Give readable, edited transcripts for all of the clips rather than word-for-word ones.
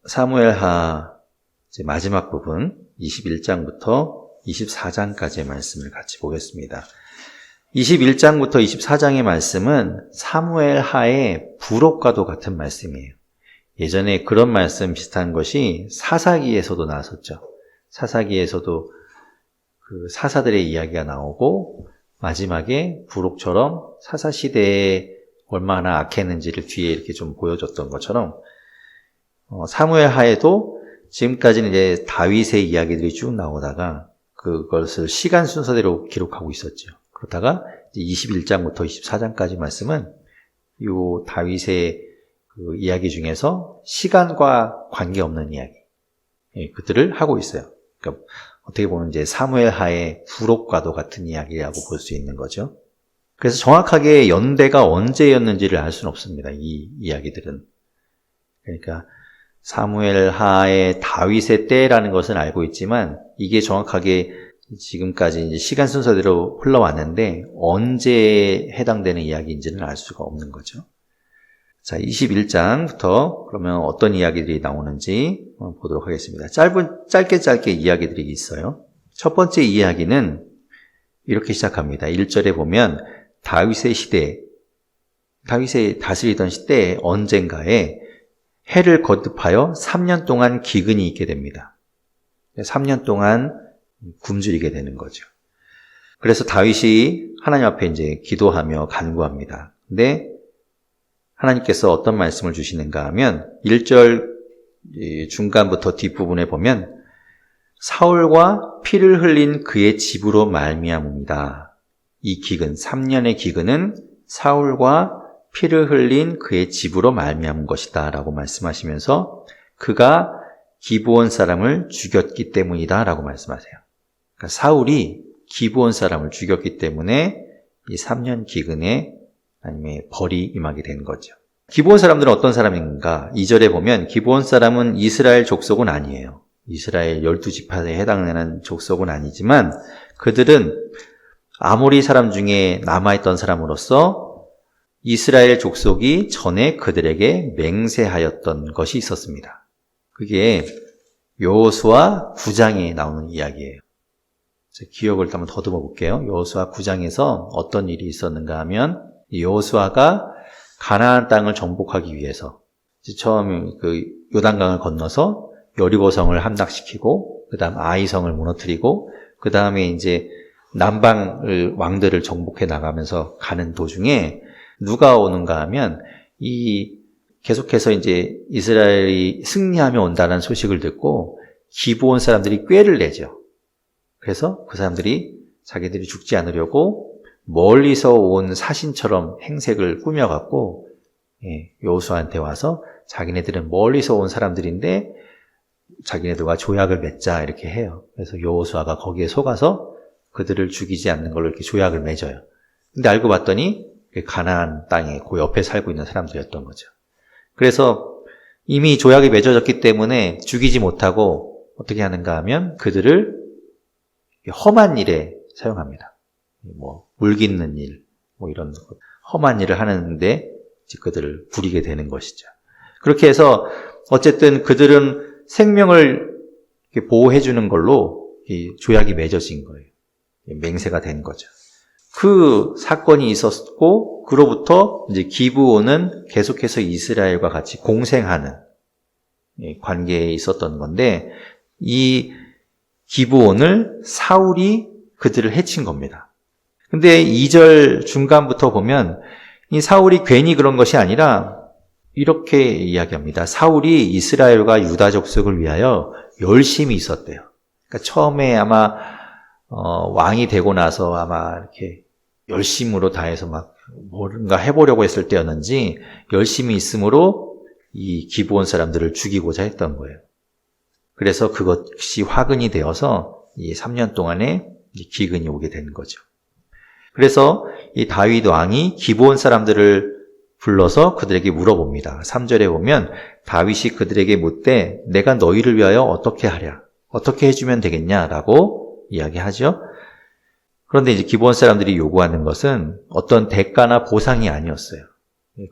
사무엘하 마지막 부분 21장부터 24장까지의 말씀을 같이 보겠습니다. 21장부터 24장의 말씀은 사무엘하의 부록과도 같은 말씀이에요. 예전에 그런 말씀 비슷한 것이 사사기에서도 나왔었죠. 사사기에서도 그 사사들의 이야기가 나오고 마지막에 부록처럼 사사시대에 얼마나 악했는지를 뒤에 이렇게 좀 보여줬던 것처럼 사무엘하에도 지금까지는 이제 다윗의 이야기들이 쭉 나오다가 그것을 시간 순서대로 기록하고 있었죠. 그러다가 21장부터 24장까지 말씀은 이 다윗의 그 이야기 중에서 시간과 관계없는 이야기, 그들을 하고 있어요. 그러니까 어떻게 보면 이제 사무엘하의 부록과도 같은 이야기라고 볼 수 있는 거죠. 그래서 정확하게 연대가 언제였는지를 알 수는 없습니다. 이 이야기들은. 그러니까 사무엘하의 다윗의 때라는 것은 알고 있지만 이게 정확하게 지금까지 이제 시간 순서대로 흘러왔는데 언제에 해당되는 이야기인지는 알 수가 없는 거죠. 자, 21장부터 그러면 어떤 이야기들이 나오는지 보도록 하겠습니다. 짧게 이야기들이 있어요. 첫 번째 이야기는 이렇게 시작합니다. 1절에 보면 다윗이 다스리던 시대에 언젠가에 해를 거듭하여 3년 동안 기근이 있게 됩니다. 3년 동안 굶주리게 되는 거죠. 그래서 다윗이 하나님 앞에 이제 기도하며 간구합니다. 근데 하나님께서 어떤 말씀을 주시는가 하면 1절 중간부터 뒷부분에 보면 사울과 피를 흘린 그의 집으로 말미암음이다. 이 기근, 3년의 기근은 사울과 피를 흘린 그의 집으로 말미암은 것이다 라고 말씀하시면서 그가 기브온 사람을 죽였기 때문이다 라고 말씀하세요. 그러니까 사울이 기브온 사람을 죽였기 때문에 이 3년 기근에 아니면 벌이 임하게 된 거죠. 기브온 사람들은 어떤 사람인가? 2절에 보면 기브온 사람은 이스라엘 족속은 아니에요. 이스라엘 12지파에 해당하는 족속은 아니지만 그들은 아모리 사람 중에 남아있던 사람으로서 이스라엘 족속이 전에 그들에게 맹세하였던 것이 있었습니다. 그게 여호수아 9장에 나오는 이야기예요. 기억을 한번 더듬어 볼게요. 여호수아 9장에서 어떤 일이 있었는가 하면 여호수아가 가나안 땅을 정복하기 위해서 처음 그 요단강을 건너서 여리고성을 함락시키고 그다음 아이성을 무너뜨리고 그다음에 이제 남방 왕들을 정복해 나가면서 가는 도중에 누가 오는가 하면 계속해서 이제 이스라엘이 승리하며 온다는 소식을 듣고 기브온 사람들이 꾀를 내죠. 그래서 그 사람들이 자기들이 죽지 않으려고 멀리서 온 사신처럼 행색을 꾸며갖고 여호수아한테 와서 자기네들은 멀리서 온 사람들인데 자기네들과 조약을 맺자 이렇게 해요. 그래서 여호수아가 거기에 속아서 그들을 죽이지 않는 걸로 이렇게 조약을 맺어요. 근데 알고 봤더니 가나안 땅에 그 옆에 살고 있는 사람들이었던 거죠. 그래서 이미 조약이 맺어졌기 때문에 죽이지 못하고 어떻게 하는가 하면 그들을 험한 일에 사용합니다. 물 깃는 일, 이런 험한 일을 하는데 그들을 부리게 되는 것이죠. 그렇게 해서 어쨌든 그들은 생명을 보호해주는 걸로 이 조약이 맺어진 거예요. 맹세가 된 거죠. 그 사건이 있었고 그로부터 이제 기브온은 계속해서 이스라엘과 같이 공생하는 관계에 있었던 건데 이 기브온을 사울이 그들을 해친 겁니다. 근데 2절 중간부터 보면 이 사울이 괜히 그런 것이 아니라 이렇게 이야기합니다. 사울이 이스라엘과 유다 족속을 위하여 열심히 있었대요. 그러니까 처음에 아마 왕이 되고 나서 아마 이렇게 열심으로 다해서 막 뭔가 해보려고 했을 때였는지 열심히 있으므로 이 기브온 사람들을 죽이고자 했던 거예요. 그래서 그것이 화근이 되어서 이 3년 동안에 기근이 오게 된 거죠. 그래서 이 다윗 왕이 기브온 사람들을 불러서 그들에게 물어봅니다. 3절에 보면 다윗이 그들에게 묻되 내가 너희를 위하여 어떻게 하랴? 어떻게 해주면 되겠냐라고 이야기하죠. 그런데 이제 기브온 사람들이 요구하는 것은 어떤 대가나 보상이 아니었어요.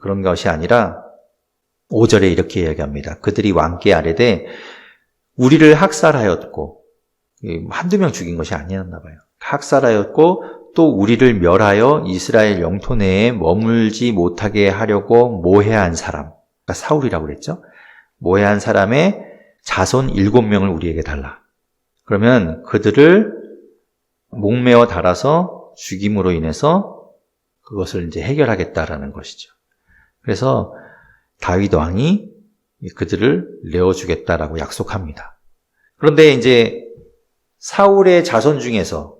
그런 것이 아니라 5절에 이렇게 이야기합니다. 그들이 왕께 아뢰되 우리를 학살하였고, 한두 명 죽인 것이 아니었나 봐요. 학살하였고 또 우리를 멸하여 이스라엘 영토 내에 머물지 못하게 하려고 모해한 사람, 그러니까 사울이라고 그랬죠. 모해한 사람의 자손 7명을 우리에게 달라. 그러면 그들을 목매어 달아서 죽임으로 인해서 그것을 이제 해결하겠다라는 것이죠. 그래서 다윗 왕이 그들을 내어주겠다라고 약속합니다. 그런데 이제 사울의 자손 중에서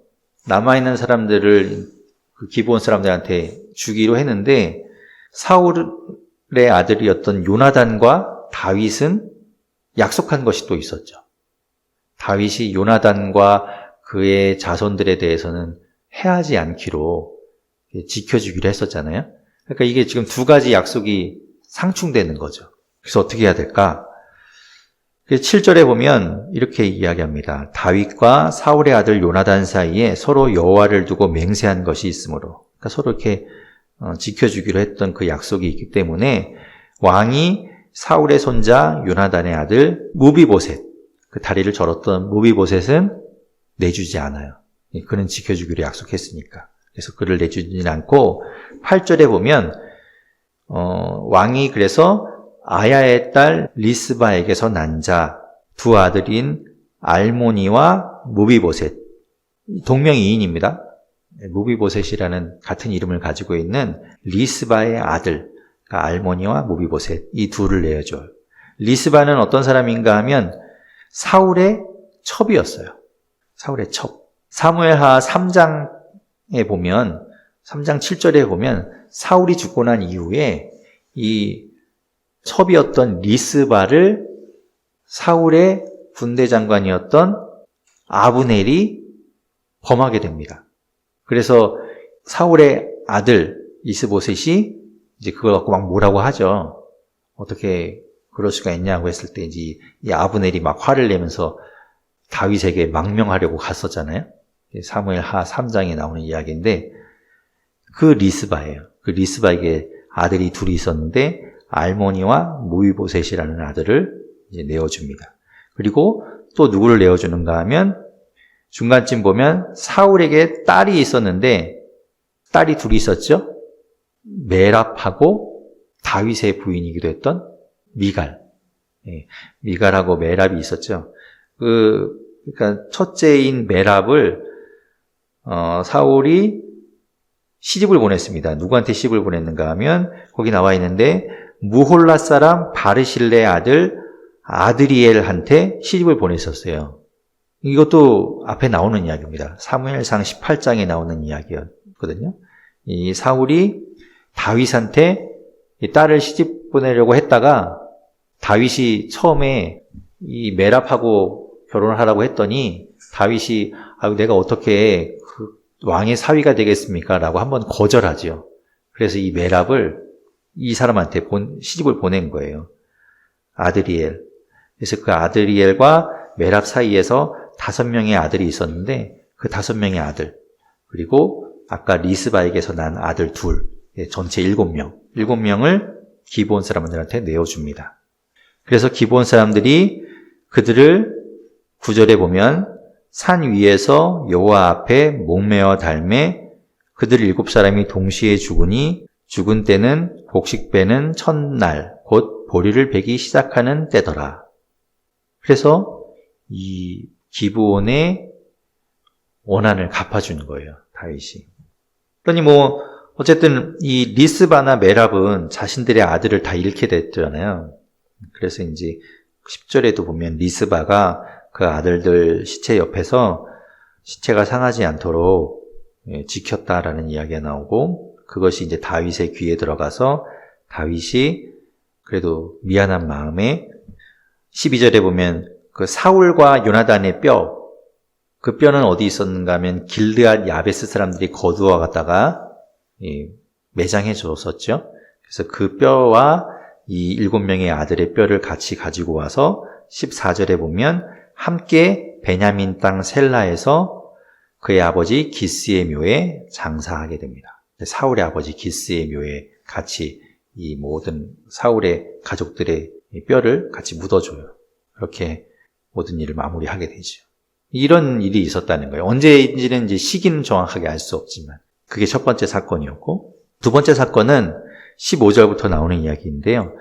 남아있는 사람들을 그 기브온 사람들한테 주기로 했는데 사울의 아들이었던 요나단과 다윗은 약속한 것이 또 있었죠. 다윗이 요나단과 그의 자손들에 대해서는 해하지 않기로 지켜주기로 했었잖아요. 그러니까 이게 지금 두 가지 약속이 상충되는 거죠. 그래서 어떻게 해야 될까? 7절에 보면 이렇게 이야기합니다. 다윗과 사울의 아들 요나단 사이에 서로 여호와를 두고 맹세한 것이 있으므로, 그러니까 서로 이렇게 지켜주기로 했던 그 약속이 있기 때문에 왕이 사울의 손자 요나단의 아들 무비보셋, 그 다리를 절었던 무비보셋은 내주지 않아요. 그는 지켜주기로 약속했으니까. 그래서 그를 내주지는 않고 8절에 보면 왕이 그래서 아야의 딸 리스바에게서 난 자 두 아들인 알모니와 무비보셋, 동명이인입니다. 무비보셋이라는 같은 이름을 가지고 있는 리스바의 아들, 그러니까 알모니와 무비보셋, 이 둘을 내어줘요. 리스바는 어떤 사람인가 하면 사울의 첩이었어요. 사울의 첩. 사무엘하 3장에 보면, 3장 7절에 보면 사울이 죽고 난 이후에 이 첩이었던 리스바를 사울의 군대 장관이었던 아브넬이 범하게 됩니다. 그래서 사울의 아들 이스보셋이 이제 그걸 갖고 막 뭐라고 하죠. 어떻게 그럴 수가 있냐고 했을 때 이제 이 아브넬이 막 화를 내면서 다윗에게 망명하려고 갔었잖아요. 사무엘하 3장에 나오는 이야기인데 그 리스바예요. 그 리스바에게 아들이 둘이 있었는데 알모니와 무비보셋이라는 아들을 이제 내어줍니다. 그리고 또 누구를 내어주는가 하면 중간쯤 보면 사울에게 딸이 있었는데 딸이 둘이 있었죠. 메랍하고 다윗의 부인이기도 했던 미갈. 미갈하고 메랍이 있었죠. 그러니까 첫째인 메랍을 사울이 시집을 보냈습니다. 누구한테 시집을 보냈는가 하면 거기 나와 있는데 무홀라 사람 바르실레의 아들 아드리엘한테 시집을 보냈었어요. 이것도 앞에 나오는 이야기입니다. 사무엘상 18장에 나오는 이야기였거든요. 이 사울이 다윗한테 이 딸을 시집 보내려고 했다가 다윗이 처음에 이 메랍하고 결혼을 하라고 했더니 다윗이 내가 어떻게 그 왕의 사위가 되겠습니까? 라고 한번 거절하죠. 그래서 이 메랍을 이 사람한테 시집을 보낸 거예요. 아드리엘. 그래서 그 아드리엘과 메랍 사이에서 5명의 아들이 있었는데 그 5명의 아들, 그리고 아까 리스바에게서 난 아들 둘, 전체 7명. 7명을 기브온 사람들한테 내어줍니다. 그래서 기브온 사람들이 그들을 9절에 보면 산 위에서 여호와 앞에 목매어 달매 그들 7사람이 동시에 죽으니 죽은 때는 곡식 베는 첫날 곧 보리를 베기 시작하는 때더라. 그래서 이 기브온의 원한을 갚아주는 거예요, 다윗이. 그러니 어쨌든 이 리스바나 메랍은 자신들의 아들을 다 잃게 됐잖아요. 그래서 이제 10절에도 보면 리스바가 그 아들들 시체 옆에서 시체가 상하지 않도록 지켰다라는 이야기가 나오고 그것이 이제 다윗의 귀에 들어가서 다윗이 그래도 미안한 마음에 12절에 보면 그 사울과 요나단의 그 뼈는 어디 있었는가 하면 길드앗 야베스 사람들이 거두어 갔다가 매장해 줬었죠. 그래서 그 뼈와 이 7명의 아들의 뼈를 같이 가지고 와서 14절에 보면 함께 베냐민 땅 셀라에서 그의 아버지 기스의 묘에 장사하게 됩니다. 사울의 아버지 기스의 묘에 같이 이 모든 사울의 가족들의 뼈를 같이 묻어줘요. 그렇게 모든 일을 마무리하게 되죠. 이런 일이 있었다는 거예요. 언제인지는 이제 시기는 정확하게 알 수 없지만 그게 첫 번째 사건이었고, 두 번째 사건은 15절부터 나오는 이야기인데요.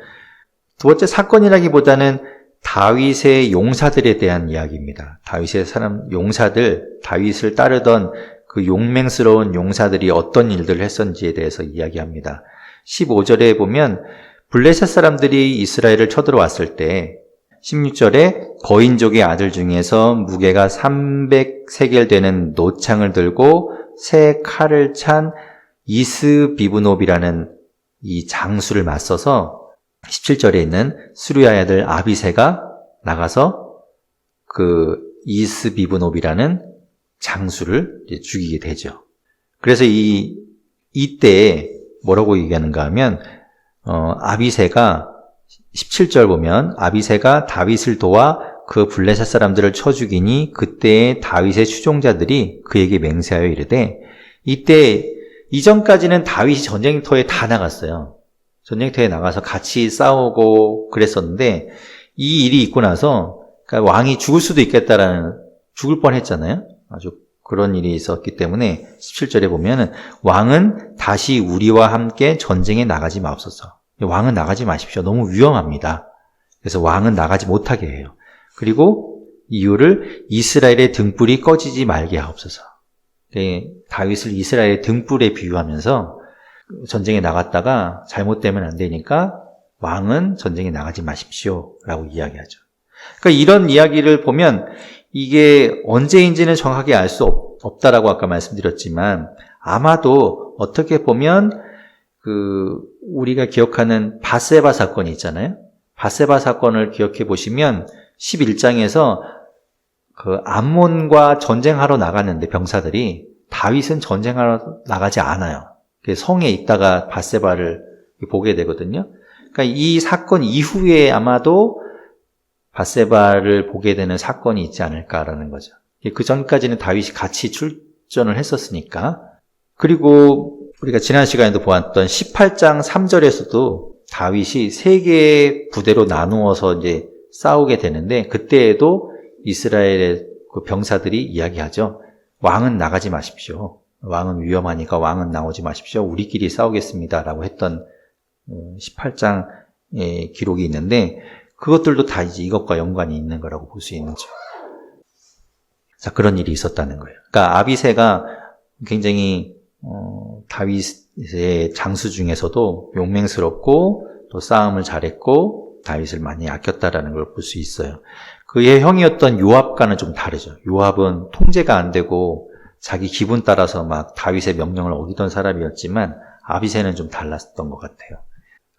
두 번째 사건이라기보다는 다윗의 용사들에 대한 이야기입니다. 다윗의 용사들, 다윗을 따르던 그 용맹스러운 용사들이 어떤 일들을 했었는지에 대해서 이야기합니다. 15절에 보면 블레셋 사람들이 이스라엘을 쳐들어왔을 때 16절에 거인족의 아들 중에서 무게가 300세겔 되는 노창을 들고 새 칼을 찬 이스비브노비라는 이 장수를 맞서서 17절에 있는 수르야의 아들 아비새가 나가서 그 이스비브노비라는 장수를 죽이게 되죠. 그래서 이때 뭐라고 얘기하는가 하면 아비새가 17절 보면 아비새가 다윗을 도와 그 블레셋 사람들을 쳐 죽이니 그때의 다윗의 추종자들이 그에게 맹세하여 이르되, 이때 이전까지는 다윗이 전쟁터에 다 나갔어요. 전쟁터에 나가서 같이 싸우고 그랬었는데 이 일이 있고 나서 그러니까 왕이 죽을 수도 있겠다라는, 죽을 뻔했잖아요. 아주 그런 일이 있었기 때문에 17절에 보면은 왕은 다시 우리와 함께 전쟁에 나가지 마옵소서. 왕은 나가지 마십시오. 너무 위험합니다. 그래서 왕은 나가지 못하게 해요. 그리고 이유를 이스라엘의 등불이 꺼지지 말게 하옵소서. 다윗을 이스라엘의 등불에 비유하면서 전쟁에 나갔다가 잘못되면 안 되니까 왕은 전쟁에 나가지 마십시오 라고 이야기하죠. 그러니까 이런 이야기를 보면 이게 언제인지는 정확하게 알 수 없다라고 아까 말씀드렸지만, 아마도 어떻게 보면 우리가 기억하는 밧세바 사건이 있잖아요. 밧세바 사건을 기억해 보시면 11장에서 그 암몬과 전쟁하러 나갔는데 병사들이, 다윗은 전쟁하러 나가지 않아요. 성에 있다가 밧세바를 보게 되거든요. 그러니까 이 사건 이후에 아마도 밧세바를 보게 되는 사건이 있지 않을까라는 거죠. 그 전까지는 다윗이 같이 출전을 했었으니까. 그리고 우리가 지난 시간에도 보았던 18장 3절에서도 다윗이 세 개의 부대로 나누어서 이제 싸우게 되는데, 그때에도 이스라엘의 그 병사들이 이야기하죠. 왕은 나가지 마십시오. 왕은 위험하니까 왕은 나오지 마십시오. 우리끼리 싸우겠습니다. 라고 했던 18장의 기록이 있는데, 그것들도 다 이제 이것과 연관이 있는 거라고 볼 수 있는죠. 자, 그런 일이 있었다는 거예요. 그러니까 아비새가 굉장히 다윗의 장수 중에서도 용맹스럽고 또 싸움을 잘했고 다윗을 많이 아꼈다라는 걸 볼 수 있어요. 그의 형이었던 요압과는 좀 다르죠. 요압은 통제가 안 되고 자기 기분 따라서 막 다윗의 명령을 어기던 사람이었지만 아비새는 좀 달랐던 것 같아요.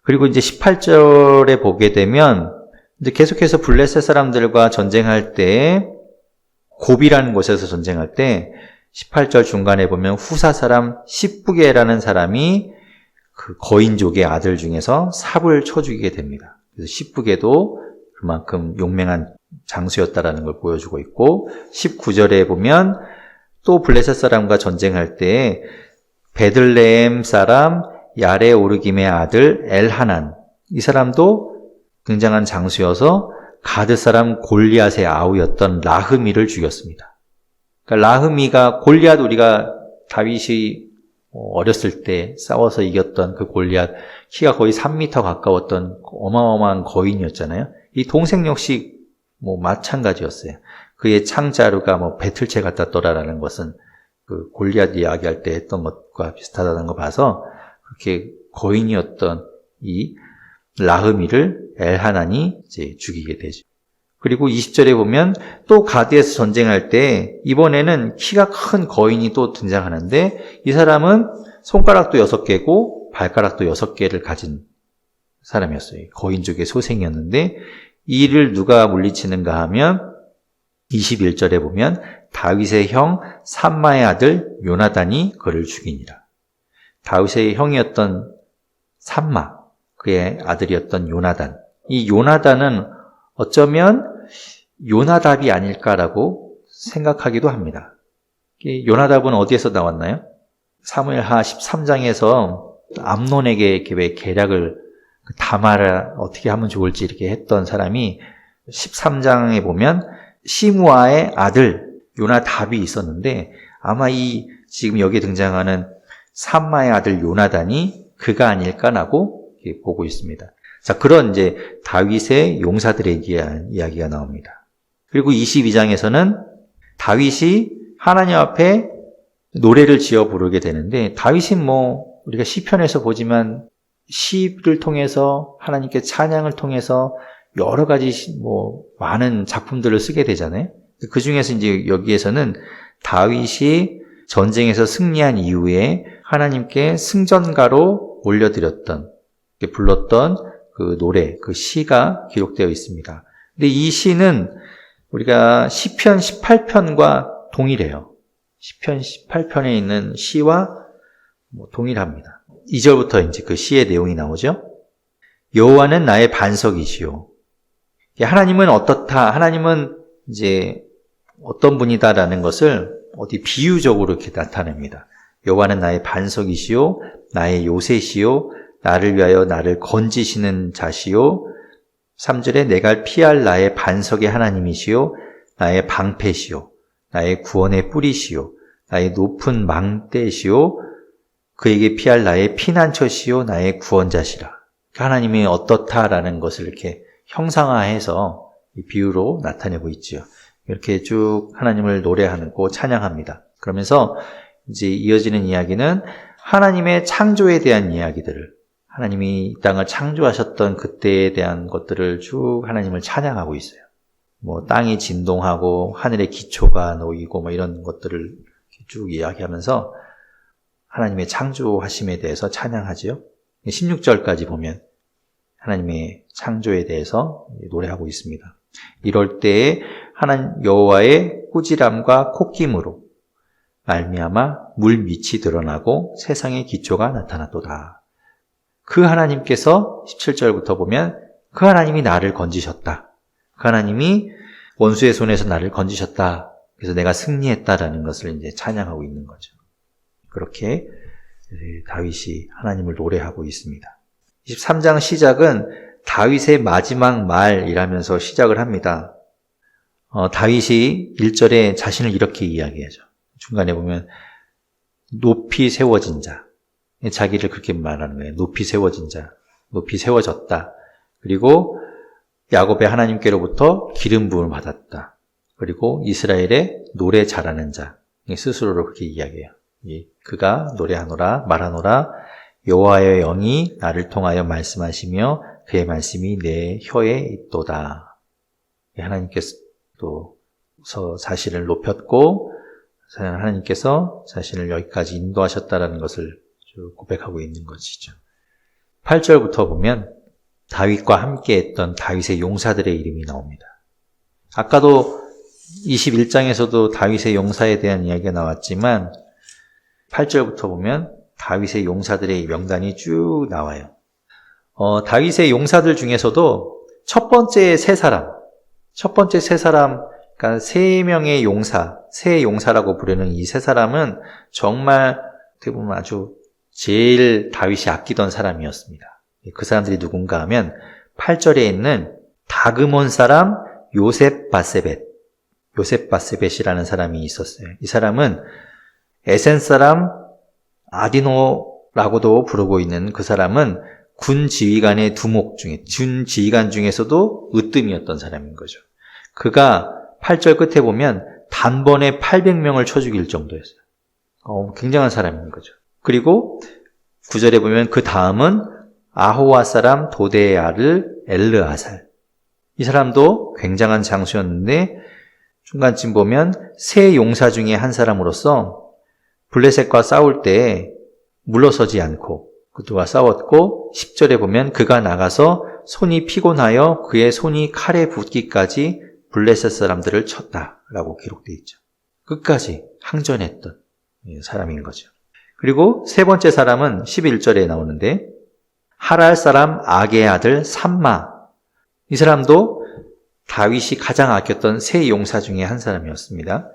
그리고 이제 18절에 보게 되면 이제 계속해서 블레셋 사람들과 전쟁할 때, 곱이라는 곳에서 전쟁할 때 18절 중간에 보면 후사 사람 십부게라는 사람이 그 거인족의 아들 중에서 삽을 쳐 죽이게 됩니다. 그래서 십부게도 그만큼 용맹한 장수였다라는 걸 보여주고 있고, 19절에 보면 또 블레셋 사람과 전쟁할 때 베들레헴 사람 야레오르김의 아들 엘하난, 이 사람도 굉장한 장수여서 가드 사람 골리앗의 아우였던 라흐미를 죽였습니다. 그러니까 라흐미가, 골리앗, 우리가 다윗이 어렸을 때 싸워서 이겼던 그 골리앗, 키가 거의 3m 가까웠던 어마어마한 거인이었잖아요. 이 동생 역시 마찬가지였어요. 그의 창자루가 배틀채 같았더라라는 것은 그 골리앗 이야기할 때 했던 것과 비슷하다는 거 봐서, 그렇게 거인이었던 이 라흐미를 엘하난이 이제 죽이게 되죠. 그리고 20절에 보면 또 가드에서 전쟁할 때 이번에는 키가 큰 거인이 또 등장하는데, 이 사람은 손가락도 6개고 발가락도 6개를 가진 사람이었어요. 거인족의 소생이었는데, 이를 누가 물리치는가 하면 21절에 보면 다윗의 형 삼마의 아들 요나단이 그를 죽이니라. 다윗의 형이었던 삼마, 그의 아들이었던 요나단. 이 요나단은 어쩌면 요나답이 아닐까라고 생각하기도 합니다. 요나답은 어디에서 나왔나요? 사무엘하 13장에서 암논에게 왜 계략을 다말을 어떻게 하면 좋을지 이렇게 했던 사람이 13장에 보면 시므아의 아들 요나답이 있었는데 아마 이 지금 여기에 등장하는 삼마의 아들 요나단이 그가 아닐까라고 보고 있습니다. 자, 그런 이제 다윗의 용사들에 대한 이야기가 나옵니다. 그리고 22장에서는 다윗이 하나님 앞에 노래를 지어 부르게 되는데, 다윗은 우리가 시편에서 보지만 시를 통해서 하나님께 찬양을 통해서 여러 가지 많은 작품들을 쓰게 되잖아요. 그 중에서 이제 여기에서는 다윗이 전쟁에서 승리한 이후에 하나님께 승전가로 올려드렸던, 불렀던 그 노래, 그 시가 기록되어 있습니다. 근데 이 시는 우리가 시편 18편과 동일해요. 시편 18편에 있는 시와 동일합니다. 2절부터 이제 그 시의 내용이 나오죠. 여호와는 나의 반석이시요. 하나님은 어떻다, 하나님은 이제 어떤 분이다라는 것을 어디 비유적으로 이렇게 나타냅니다. 여호와는 나의 반석이시요, 나의 요새시요, 나를 위하여 나를 건지시는 자시요. 3절에 내가 피할 나의 반석의 하나님이시요, 나의 방패시요, 나의 구원의 뿌리시요, 나의 높은 망대시요, 그에게 피할 나의 피난처시요, 나의 구원자시라. 하나님이 어떻다라는 것을 이렇게 형상화해서 비유로 나타내고 있죠. 이렇게 쭉 하나님을 노래하고 찬양합니다. 그러면서 이제 이어지는 이야기는 하나님의 창조에 대한 이야기들을, 하나님이 이 땅을 창조하셨던 그때에 대한 것들을 쭉 하나님을 찬양하고 있어요. 땅이 진동하고 하늘의 기초가 놓이고 이런 것들을 쭉 이야기하면서 하나님의 창조하심에 대해서 찬양하지요. 16절까지 보면 하나님의 창조에 대해서 노래하고 있습니다. 이럴 때에 하나님 여호와의 꾸지람과 콧김으로 말미암아 물 밑이 드러나고 세상의 기초가 나타났도다. 그 하나님께서 17절부터 보면 그 하나님이 나를 건지셨다. 그 하나님이 원수의 손에서 나를 건지셨다. 그래서 내가 승리했다라는 것을 이제 찬양하고 있는 거죠. 그렇게 다윗이 하나님을 노래하고 있습니다. 23장 시작은 다윗의 마지막 말이라면서 시작을 합니다. 다윗이 1절에 자신을 이렇게 이야기하죠. 중간에 보면 높이 세워진 자, 자기를 그렇게 말하는 거예요. 높이 세워진 자, 높이 세워졌다. 그리고 야곱의 하나님께로부터 기름 부음을 받았다. 그리고 이스라엘의 노래 잘하는 자, 스스로를 그렇게 이야기해요. 그가 노래하노라 말하노라 여호와의 영이 나를 통하여 말씀하시며 그의 말씀이 내 혀에 있도다. 하나님께서 또 자신을 높였고 하나님께서 자신을 여기까지 인도하셨다라는 것을 고백하고 있는 것이죠. 8절부터 보면 다윗과 함께 했던 다윗의 용사들의 이름이 나옵니다. 아까도 21장에서도 다윗의 용사에 대한 이야기가 나왔지만 8절부터 보면 다윗의 용사들의 명단이 쭉 나와요. 다윗의 용사들 중에서도 첫 번째 세 사람, 그러니까 세 명의 용사, 세 용사라고 부르는 이 세 사람은 정말 어떻게 보면 아주 제일 다윗이 아끼던 사람이었습니다. 그 사람들이 누군가 하면 8절에 있는 다그몬 사람 요셉 바세벳이라는 사람이 있었어요. 이 사람은 에센 사람 아디노라고도 부르고 있는 그 사람은 군 지휘관의 준 지휘관 중에서도 으뜸이었던 사람인 거죠. 그가 8절 끝에 보면 단번에 800명을 쳐 죽일 정도였어요. 굉장한 사람인 거죠. 그리고 9절에 보면 그 다음은 아호와 사람 도대의 아들 엘르아살. 이 사람도 굉장한 장수였는데 중간쯤 보면 세 용사 중에 한 사람으로서 블레셋과 싸울 때 물러서지 않고 그들과 싸웠고 10절에 보면 그가 나가서 손이 피곤하여 그의 손이 칼에 붙기까지 블레셋 사람들을 쳤다라고 기록되어 있죠. 끝까지 항전했던 사람인 거죠. 그리고 세 번째 사람은 11절에 나오는데 하랄 사람 아게의 아들 삼마. 이 사람도 다윗이 가장 아꼈던 세 용사 중에 한 사람이었습니다.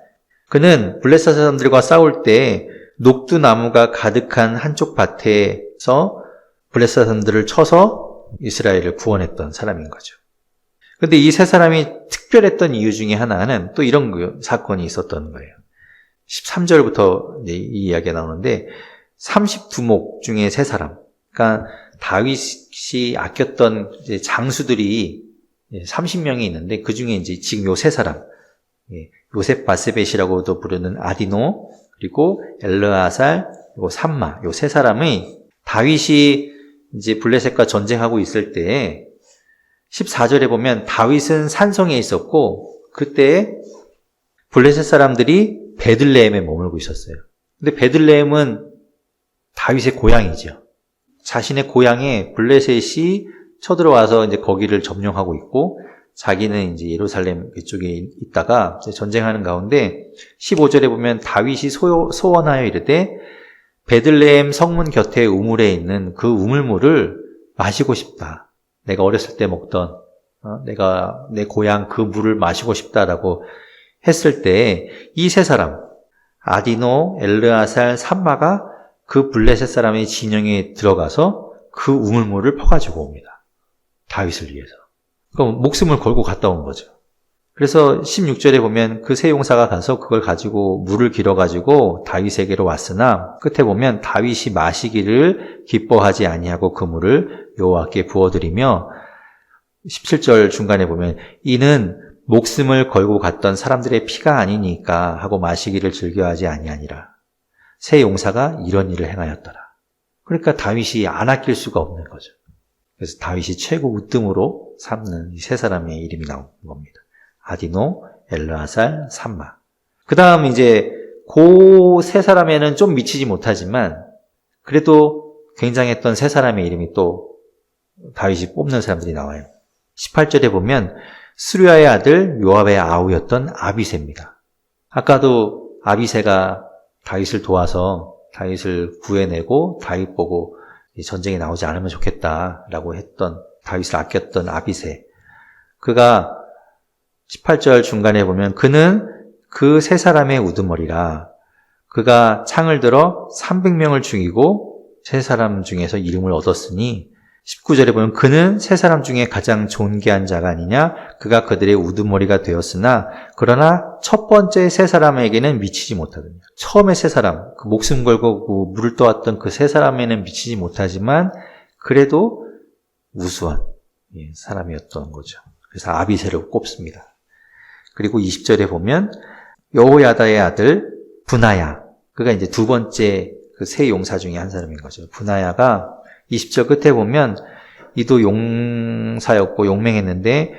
그는 블레셋 사람들과 싸울 때 녹두나무가 가득한 한쪽 밭에서 블레셋 사람들을 쳐서 이스라엘을 구원했던 사람인 거죠. 근데 이 세 사람이 특별했던 이유 중에 하나는 또 이런 사건이 있었던 거예요. 13절부터 이 이야기가 나오는데 32목 중에 세 사람, 그러니까 다윗이 아꼈던 이제 장수들이 30명이 있는데 그 중에 이제 지금 요 세 사람, 요셉 바세벳이라고도 부르는 아디노, 그리고 엘르아살, 그리고 삼마, 요 세 사람이 다윗이 이제 블레셋과 전쟁하고 있을 때 14절에 보면 다윗은 산성에 있었고 그때 블레셋 사람들이 베들레헴에 머물고 있었어요. 근데 베들레헴은 다윗의 고향이죠. 자신의 고향에 블레셋이 쳐들어와서 이제 거기를 점령하고 있고 자기는 이제 예루살렘 이쪽에 있다가 이제 전쟁하는 가운데 15절에 보면 다윗이 소원하여 이르되 베들레헴 성문 곁에 우물에 있는 그 우물물을 마시고 싶다. 내가 어렸을 때 먹던 내가 내 고향 그 물을 마시고 싶다라고 했을 때 이 세 사람 아디노, 엘르아살, 삼마가 그 블레셋 사람의 진영에 들어가서 그 우물물을 퍼가지고 옵니다. 다윗을 위해서. 그럼 목숨을 걸고 갔다 온 거죠. 그래서 16절에 보면 그 세 용사가 가서 그걸 가지고 물을 길어가지고 다윗에게로 왔으나 끝에 보면 다윗이 마시기를 기뻐하지 아니하고 그 물을 여호와께 부어드리며 17절 중간에 보면 이는 목숨을 걸고 갔던 사람들의 피가 아니니까 하고 마시기를 즐겨하지 아니하니라. 세 용사가 이런 일을 행하였더라. 그러니까 다윗이 안 아낄 수가 없는 거죠. 그래서 다윗이 최고 으뜸으로 삼는 이 세 사람의 이름이 나온 겁니다. 아디노, 엘르아살, 삼마. 그 다음 이제 그 세 사람에는 좀 미치지 못하지만 그래도 굉장했던 세 사람의 이름이 또 다윗이 뽑는 사람들이 나와요. 18절에 보면 스루야의 아들 요압의 아우였던 아비새입니다. 아까도 아비새가 다윗을 도와서 다윗을 구해내고 다윗 보고 전쟁에 나오지 않으면 좋겠다라고 했던 다윗을 아꼈던 아비새. 그가 18절 중간에 보면 그는 그 세 사람의 우두머리라. 그가 창을 들어 300명을 죽이고 세 사람 중에서 이름을 얻었으니 19절에 보면 그는 세 사람 중에 가장 존귀한 자가 아니냐. 그가 그들의 우두머리가 되었으나 그러나 첫 번째 세 사람에게는 미치지 못하더냐. 처음에 세 사람, 그 목숨 걸고 물을 떠왔던 그 세 사람에는 미치지 못하지만 그래도 우수한 사람이었던 거죠. 그래서 아비새를 꼽습니다. 그리고 20절에 보면 여호야다의 아들 분하야. 그가 이제 두 번째 그 세 용사 중에 한 사람인 거죠. 분하야가 20절 끝에 보면 이도 용사였고 용맹했는데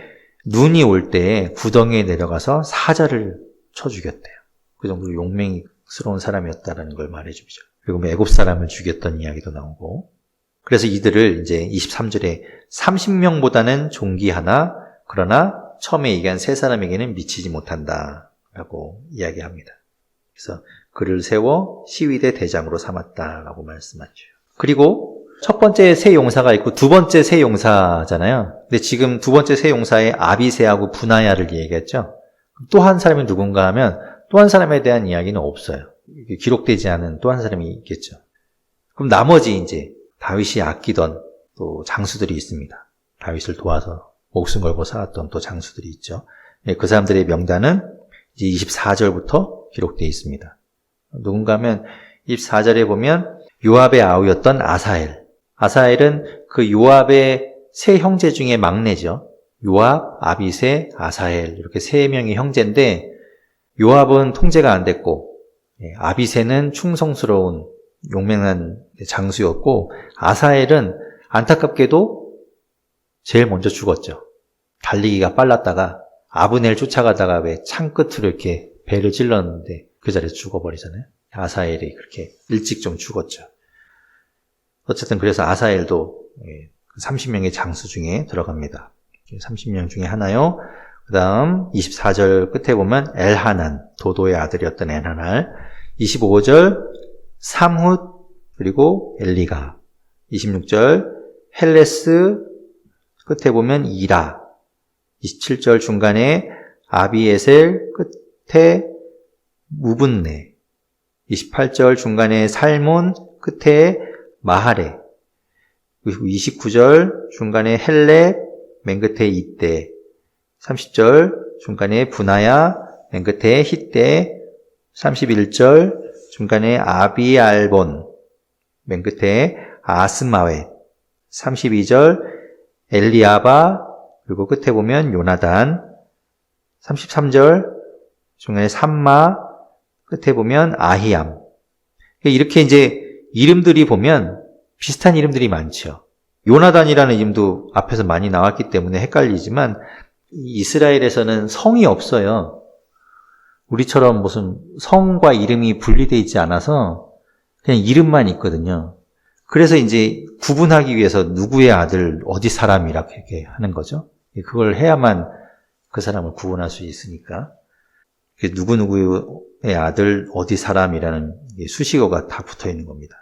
눈이 올 때 구덩이에 내려가서 사자를 쳐 죽였대요. 그 정도로 용맹스러운 사람이었다는 걸 말해주죠. 그리고 애굽 사람을 죽였던 이야기도 나오고. 그래서 이들을 이제 23절에 30명보다는 존귀하나 그러나 처음에 얘기한 세 사람에게는 미치지 못한다라고 이야기합니다. 그래서 그를 세워 시위대 대장으로 삼았다라고 말씀하죠. 그리고 첫 번째 세 용사가 있고 두 번째 세 용사잖아요. 근데 지금 두 번째 세 용사의 아비새하고 분하야를 얘기했죠. 또 한 사람이 누군가 하면 또 한 사람에 대한 이야기는 없어요. 기록되지 않은 또 한 사람이 있겠죠. 그럼 나머지 이제 다윗이 아끼던 또 장수들이 있습니다. 다윗을 도와서 목숨 걸고 살았던 또 장수들이 있죠. 그 사람들의 명단은 이제 24절부터 기록되어 있습니다. 누군가 하면 24절에 보면 요압의 아우였던 아사엘. 아사엘은 그 요압의 세 형제 중에 막내죠. 요압, 아비새, 아사엘 이렇게 세 명의 형제인데 요압은 통제가 안 됐고 아비새는 충성스러운 용맹한 장수였고 아사엘은 안타깝게도 제일 먼저 죽었죠. 달리기가 빨랐다가 아브넬 쫓아가다가 왜 창 끝으로 이렇게 배를 찔렀는데 그 자리에서 죽어버리잖아요. 아사엘이 그렇게 일찍 좀 죽었죠. 어쨌든 그래서 아사엘도 30명의 장수 중에 들어갑니다. 30명 중에 하나요. 그 다음 24절 끝에 보면 엘하난, 도도의 아들이었던 엘하날. 25절 삼훗 그리고 엘리가. 26절 헬레스 끝에 보면 이라. 27절 중간에 아비에셀 끝에 무분네. 28절 중간에 살몬 끝에 마하레. 그리고 29절 중간에 헬렙, 맨 끝에 이때, 30절 중간에 분하야, 맨 끝에 히때, 31절 중간에 아비알본, 맨 끝에 아스마웻, 32절 엘리아바, 그리고 끝에 보면 요나단, 33절 중간에 삼마, 끝에 보면 아히암. 이렇게 이제 이름들이 보면 비슷한 이름들이 많죠. 요나단이라는 이름도 앞에서 많이 나왔기 때문에 헷갈리지만 이스라엘에서는 성이 없어요. 우리처럼 무슨 성과 이름이 분리되어 있지 않아서 그냥 이름만 있거든요. 그래서 이제 구분하기 위해서 누구의 아들, 어디 사람이라고 하는 거죠. 그걸 해야만 그 사람을 구분할 수 있으니까. 누구누구의 아들, 어디 사람이라는 수식어가 다 붙어 있는 겁니다.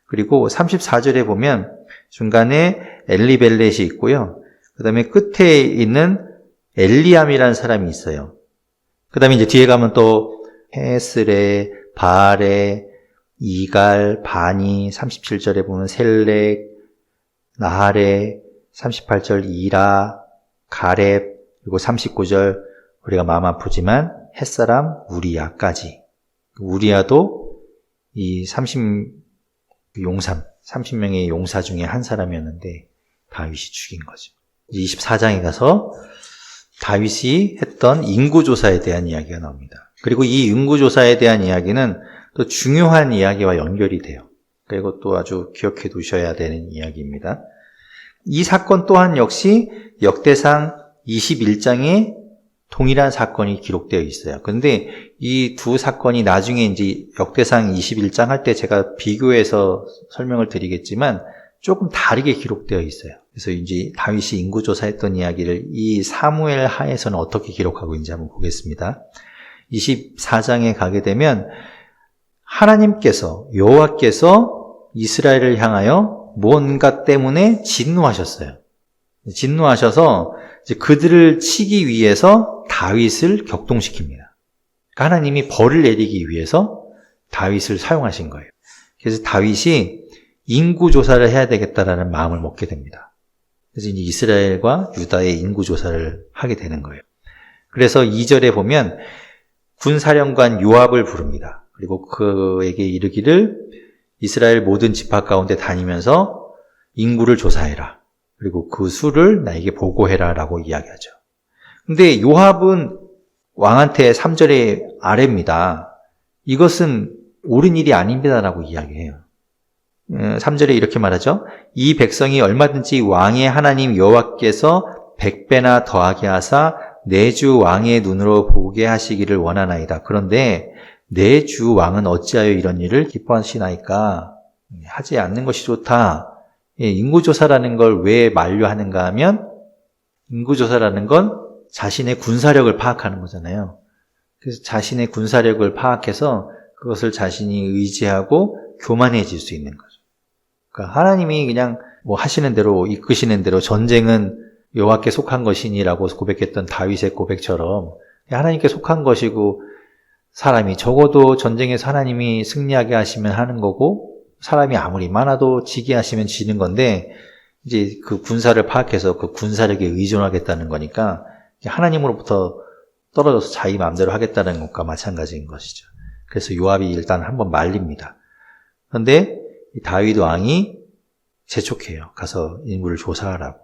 그리고 34절에 보면 중간에 엘리벨렛이 있고요. 그 다음에 끝에 있는 엘리암이라는 사람이 있어요. 그 다음에 이제 뒤에 가면 또 헤스레, 바알레, 이갈, 바니, 37절에 보면 셀렉, 나하레, 38절 이라, 가렙, 그리고 39절 우리가 마음 아프지만 햇사람 우리야까지. 우리야도 이 30명의 용사 중에 한 사람이었는데 다윗이 죽인 거죠. 24장에 가서 다윗이 했던 인구조사에 대한 이야기가 나옵니다. 그리고 이 인구조사에 대한 이야기는 또 중요한 이야기와 연결이 돼요. 그리고 또 아주 기억해 두셔야 되는 이야기입니다. 이 사건 또한 역시 역대상 21장에 동일한 사건이 기록되어 있어요. 그런데 이 두 사건이 나중에 이제 역대상 21장 할 때 제가 비교해서 설명을 드리겠지만 조금 다르게 기록되어 있어요. 그래서 이제 다윗이 인구조사했던 이야기를 이 사무엘 하에서는 어떻게 기록하고 있는지 한번 보겠습니다. 24장에 가게 되면 하나님께서, 여호와께서 이스라엘을 향하여 무언가 때문에 진노하셨어요. 진노하셔서 이제 그들을 치기 위해서 다윗을 격동시킵니다. 그러니까 하나님이 벌을 내리기 위해서 다윗을 사용하신 거예요. 그래서 다윗이 인구조사를 해야 되겠다라는 마음을 먹게 됩니다. 그래서 이제 이스라엘과 유다의 인구조사를 하게 되는 거예요. 그래서 2절에 보면 군사령관 요압을 부릅니다. 그리고 그에게 이르기를 이스라엘 모든 지파 가운데 다니면서 인구를 조사해라. 그리고 그 수를 나에게 보고해라 라고 이야기하죠. 근데 요압은 왕한테 3절의 아래입니다. 이것은 옳은 일이 아닙니다라고 이야기해요. 3절에 이렇게 말하죠. 이 백성이 얼마든지 왕의 하나님 여호와께서 100배나 더하게 하사 내 주 왕의 눈으로 보게 하시기를 원하나이다. 그런데 내 주 왕은 어찌하여 이런 일을 기뻐하시나이까? 하지 않는 것이 좋다. 인구조사라는 걸 왜 만류하는가 하면 인구조사라는 건 자신의 군사력을 파악하는 거잖아요. 그래서 자신의 군사력을 파악해서 그것을 자신이 의지하고 교만해질 수 있는 거죠. 그러니까 하나님이 그냥 뭐 하시는 대로 이끄시는 대로 전쟁은 여호와께 속한 것이니라고 고백했던 다윗의 고백처럼 하나님께 속한 것이고 사람이 적어도 전쟁에서 하나님이 승리하게 하시면 하는 거고 사람이 아무리 많아도 지게 하시면 지는 건데 이제 그 군사를 파악해서 그 군사력에 의존하겠다는 거니까 하나님으로부터 떨어져서 자기 마음대로 하겠다는 것과 마찬가지인 것이죠. 그래서 요압이 일단 한번 말립니다. 그런데 다윗 왕이 재촉해요. 가서 인구를 조사하라고.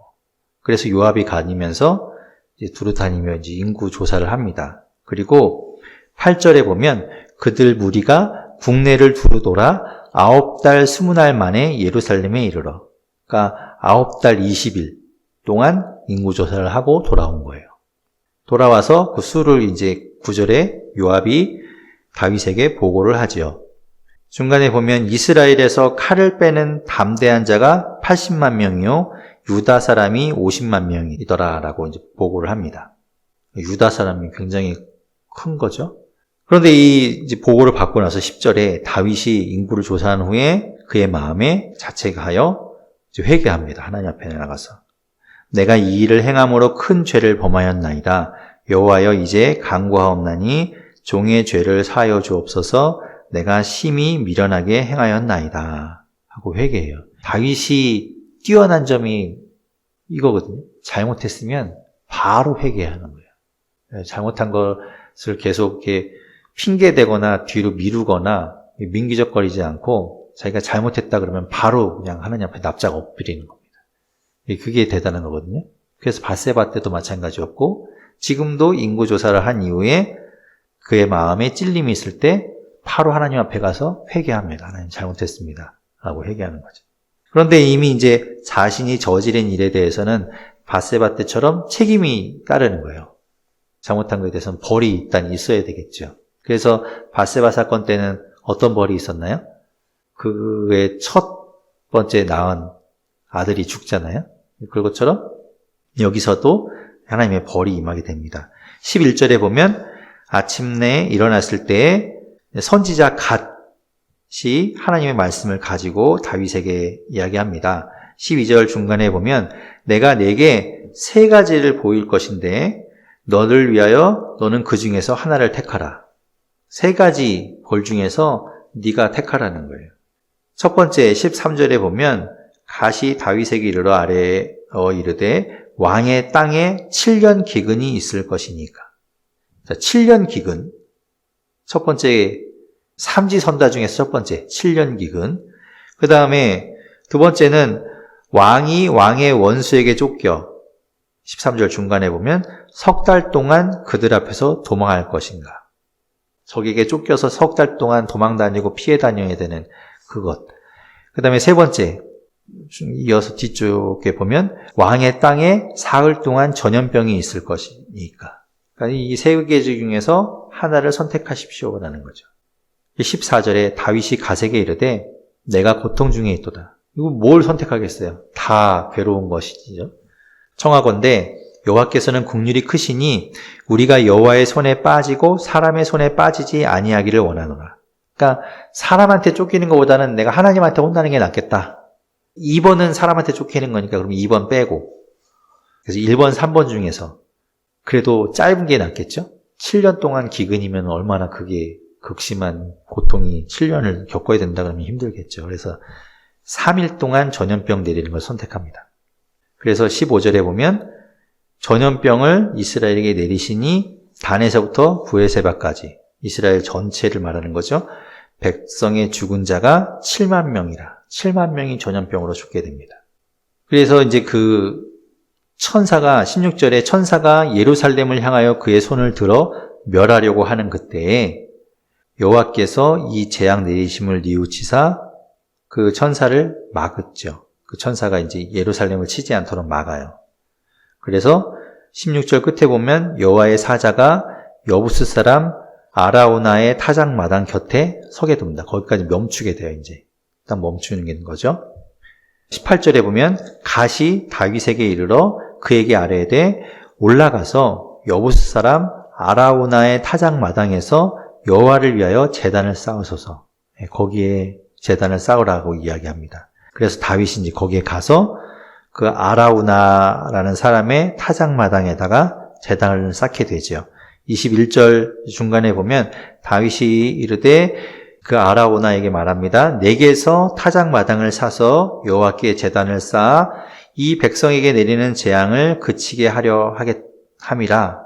그래서 요압이 다니면서 이제 두루 다니며 이제 인구 조사를 합니다. 그리고 8절에 보면 그들 무리가 국내를 두루 돌아 9달 20날 만에 예루살렘에 이르러. 그러니까 9달 20일 동안 인구 조사를 하고 돌아온 거예요. 돌아와서 그 수를 이제 9절에 요압이 다윗에게 보고를 하지요. 중간에 보면 이스라엘에서 칼을 빼는 담대한 자가 80만 명이요 유다 사람이 50만 명이더라라고 이제 보고를 합니다. 유다 사람이 굉장히 큰 거죠. 그런데 이 이제 보고를 받고 나서 10절에 다윗이 인구를 조사한 후에 그의 마음에 자책하여 이제 회개합니다. 하나님 앞에 나가서 내가 이 일을 행함으로 큰 죄를 범하였나이다. 여호와여 이제 간구하옵나니 종의 죄를 사하여 주옵소서. 내가 심히 미련하게 행하였나이다 하고 회개해요. 다윗이 뛰어난 점이 이거거든요. 잘못했으면 바로 회개하는 거예요. 잘못한 것을 계속 이렇게 핑계대거나 뒤로 미루거나 민기적거리지 않고 자기가 잘못했다 그러면 바로 그냥 하나님 앞에 납작 엎드리는 겁니다. 그게 대단한 거거든요. 그래서 밧세바 때도 마찬가지였고 지금도 인구조사를 한 이후에 그의 마음에 찔림이 있을 때 바로 하나님 앞에 가서 회개합니다. 하나님 잘못했습니다. 라고 회개하는 거죠. 그런데 이미 이제 자신이 저지른 일에 대해서는 밧세바 때처럼 책임이 따르는 거예요. 잘못한 것에 대해서는 벌이 일단 있어야 되겠죠. 그래서 밧세바 사건 때는 어떤 벌이 있었나요? 그의 첫 번째 낳은 아들이 죽잖아요. 그것처럼 여기서도 하나님의 벌이 임하게 됩니다. 11절에 보면 아침내에 일어났을 때에 선지자 갓이 하나님의 말씀을 가지고 다윗에게 이야기합니다. 12절 중간에 보면 내가 네게 세 가지를 보일 것인데 너를 위하여 너는 그 중에서 하나를 택하라. 세 가지 벌 중에서 네가 택하라는 거예요. 첫 번째 13절에 보면 갓이 다윗에게 이르러 아래에 이르되 왕의 땅에 7년 기근이 있을 것이니까. 자, 7년 기근. 첫 번째 삼지선다 중에서 첫 번째 7년 기근. 그 다음에 두 번째는 왕이 왕의 원수에게 쫓겨 13절 중간에 보면 석 달 동안 그들 앞에서 도망할 것인가. 적에게 쫓겨서 석 달 동안 도망 다니고 피해 다녀야 되는 그것. 그 다음에 세 번째 이어서 뒤쪽에 보면 왕의 땅에 사흘 동안 전염병이 있을 것이니까. 그러니까 이 세 개 중에서 하나를 선택하십시오라는 거죠. 14절에 다윗이 갓에게 이르되 내가 고통 중에 있도다. 이거 뭘 선택하겠어요? 다 괴로운 것이죠. 청하건대 여호와께서는 긍휼이 크시니 우리가 여호와의 손에 빠지고 사람의 손에 빠지지 아니하기를 원하노라. 그러니까 사람한테 쫓기는 것보다는 내가 하나님한테 혼나는 게 낫겠다. 2번은 사람한테 쫓기는 거니까 그럼 2번 빼고 그래서 1번, 3번 중에서 그래도 짧은 게 낫겠죠? 7년 동안 기근이면 얼마나 그게 극심한 고통이 7년을 겪어야 된다 그러면 힘들겠죠. 그래서 3일 동안 전염병 내리는 걸 선택합니다. 그래서 15절에 보면 전염병을 이스라엘에게 내리시니 단에서부터 브에세바까지 이스라엘 전체를 말하는 거죠. 백성의 죽은 자가 7만 명이라. 7만 명이 전염병으로 죽게 됩니다. 그래서 이제 그 천사가 16절에 천사가 예루살렘을 향하여 그의 손을 들어 멸하려고 하는 그때에 여호와께서 이 재앙 내리심을 뉘우치사 그 천사를 막았죠. 그 천사가 이제 예루살렘을 치지 않도록 막아요. 그래서 16절 끝에 보면 여호와의 사자가 여부스 사람 아라우나의 타작마당 곁에 서게 됩니다. 거기까지 멈추게 돼요, 이제. 일단 멈추는 게 거죠. 18절에 보면 갓이 다윗에게 이르러 그에게 아뢰되 올라가서 여부스 사람 아라우나의 타작마당에서 여호와를 위하여 제단을 쌓으소서. 거기에 제단을 쌓으라고 이야기합니다. 그래서 다윗이 이제 거기에 가서 그 아라우나라는 사람의 타작마당에다가 제단을 쌓게 되죠. 21절 중간에 보면 다윗이 이르되 그 아라우나에게 말합니다. 내게서 타작마당을 사서 여호와께 제단을 쌓아 이 백성에게 내리는 재앙을 그치게 하려 함이라.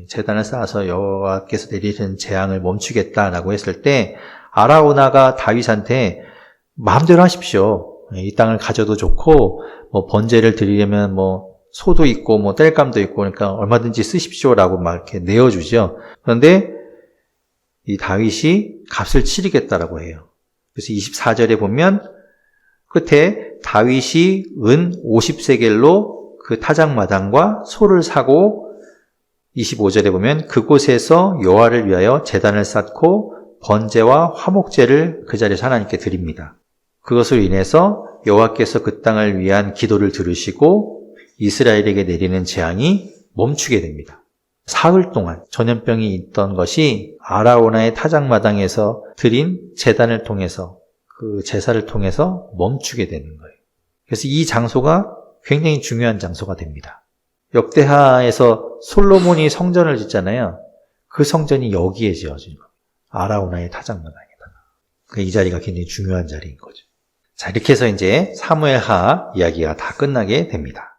제단을 쌓아서 여호와께서 내리는 재앙을 멈추겠다라고 했을 때 아라우나가 다윗한테 마음대로 하십시오. 이 땅을 가져도 좋고 뭐 번제를 드리려면 뭐 소도 있고 뭐 땔감도 있고 그러니까 얼마든지 쓰십시오라고 막 이렇게 내어주죠. 그런데 이 다윗이 값을 치르겠다라고 해요. 그래서 24절에 보면 끝에 다윗이 은 50세겔로 그 타작마당과 소를 사고 25절에 보면 그곳에서 여호와를 위하여 제단을 쌓고 번제와 화목제를 그 자리에서 하나님께 드립니다. 그것으로 인해서 여호와께서 그 땅을 위한 기도를 들으시고 이스라엘에게 내리는 재앙이 멈추게 됩니다. 사흘 동안 전염병이 있던 것이 아라우나의 타작마당에서 드린 제단을 통해서 그 제사를 통해서 멈추게 되는 거예요. 그래서 이 장소가 굉장히 중요한 장소가 됩니다. 역대하에서 솔로몬이 성전을 짓잖아요. 그 성전이 여기에 지어진 겁니다. 아라우나의 타작마당에다가. 이 자리가 굉장히 중요한 자리인 거죠. 자, 이렇게 해서 이제 사무엘하 이야기가 다 끝나게 됩니다.